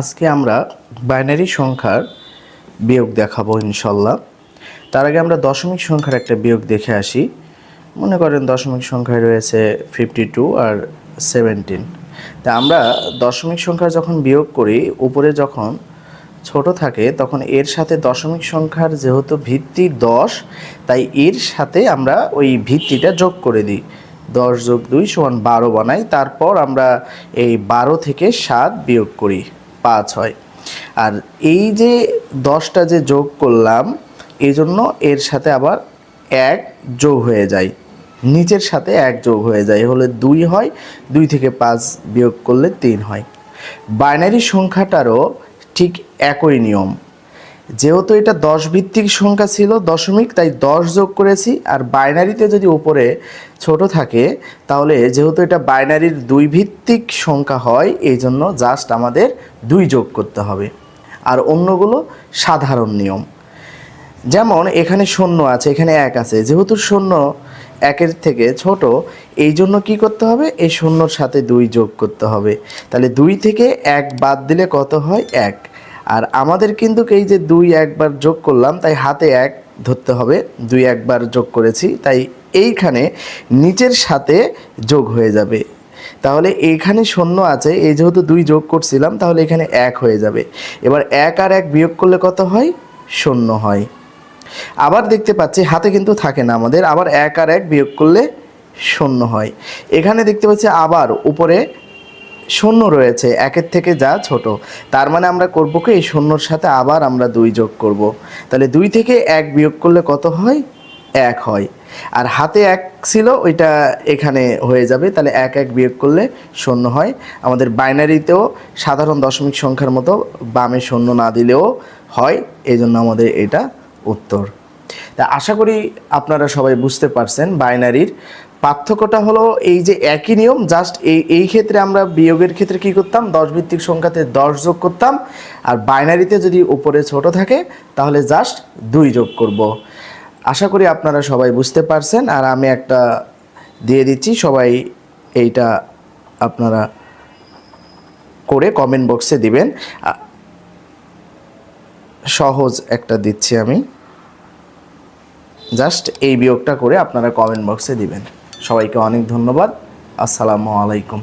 আজকে আমরা বাইনারি সংখ্যার বিয়োগ দেখাবো ইনশাল্লাহ। তার আগে আমরা দশমিক সংখ্যার একটা বিয়োগ দেখে আসি। মনে করেন দশমিক সংখ্যায় রয়েছে 52 আর 17। তা আমরা দশমিক সংখ্যা যখন বিয়োগ করি, উপরে যখন ছোট থাকে তখন এর সাথে দশমিক সংখ্যার যেহেতু ভিত্তি 10, তাই এর সাথে আমরা ওই ভিত্তিটা যোগ করে দিই। 10 যোগ 2 সমান 12 বানাই। তারপর আমরা এই 12 থেকে 7 বিয়োগ করি, 5 হয়। আর এই যে 10টা যে যোগ করলাম, এই জন্য এর সাথে আবার 1 যোগ হয়ে যায়, নিচের সাথে 1 যোগ হয়ে যায়, হলে 2 হয়। 2 থেকে 5 বিয়োগ করলে 3 হয়। বাইনারি সংখ্যাটারও ঠিক একই নিয়ম। যেহেতু এটা 10 ভিত্তিক সংখ্যা ছিল দশমিক, তাই 10 যোগ করেছি। আর বাইনারিতে যদি উপরে ছোট থাকে, তাহলে যেহেতু এটা বাইনারির 2 ভিত্তিক সংখ্যা হয়, এই জন্য জাস্ট আমাদের 2 যোগ করতে হবে। আর অন্যগুলো সাধারণ নিয়ম। যেমন এখানে 0 আছে, এখানে 1 আছে, যেহেতু 0 1-এর থেকে ছোট, এই জন্য কী করতে হবে, এই 0-র সাথে 2 যোগ করতে হবে। তাহলে 2 থেকে 1 বাদ দিলে কত হয়, 1। আর আমাদের কিন্তু এই যে 2 একবার যোগ করলাম, তাই হাতে 1 ধরতে হবে। 2 একবার যোগ করেছি, তাই এইখানে নিচের সাথে যোগ হয়ে যাবে। তাহলে এইখানে 0 আছে, এই যেহেতু 2 যোগ করছিলাম, তাহলে এখানে 1 হয়ে যাবে। এবার 1 আর 1 বিয়োগ করলে কত হয়, 0 হয়। আবার দেখতে পাচ্ছি হাতে কিন্তু থাকে না আমাদের, আবার 1 আর 1 বিয়োগ করলে 0 হয়। এখানে দেখতে পাচ্ছি আবার উপরে 0 রয়েছে, 1-এর থেকে যা ছোট। তার মানে আমরা করব কি, এই 0-র সাথে আবার আমরা 2 যোগ করব। তাহলে 2 থেকে 1 বিয়োগ করলে কত হয়, 1 হয়। আর হাতে 1 ছিল, ওইটা এখানে হয়ে যাবে। তাহলে 1 1 বিয়োগ করলে 0 হয়। আমাদের বাইনারিতেও সাধারণ দশমিক সংখ্যার মতো বামে 0 না দিলেও হয়, এই জন্য আমাদের এটা উত্তর। তা আশা করি আপনারা সবাই বুঝতে পারছেন। বাইনারির পার্থক্যটা হলো এই যে একই নিয়ম, জাস্ট এই ক্ষেত্রে আমরা বিয়োগের ক্ষেত্রে কী করতাম, 10 ভিত্তিক সংখ্যাতে 10 যোগ করতাম। আর বাইনারিতে যদি উপরে ছোট থাকে, তাহলে জাস্ট 2 যোগ করব। আশা করি আপনারা সবাই বুঝতে পারছেন। আর আমি একটা দিয়ে দিচ্ছি, সবাই এইটা আপনারা করে কমেন্ট বক্সে দিবেন। সহজ একটা দিচ্ছি আমি, জাস্ট এই বিয়োগটা করে আপনারা কমেন্ট বক্সে দিবেন। সবাইকে অনেক ধন্যবাদ। আসসালামু আলাইকুম।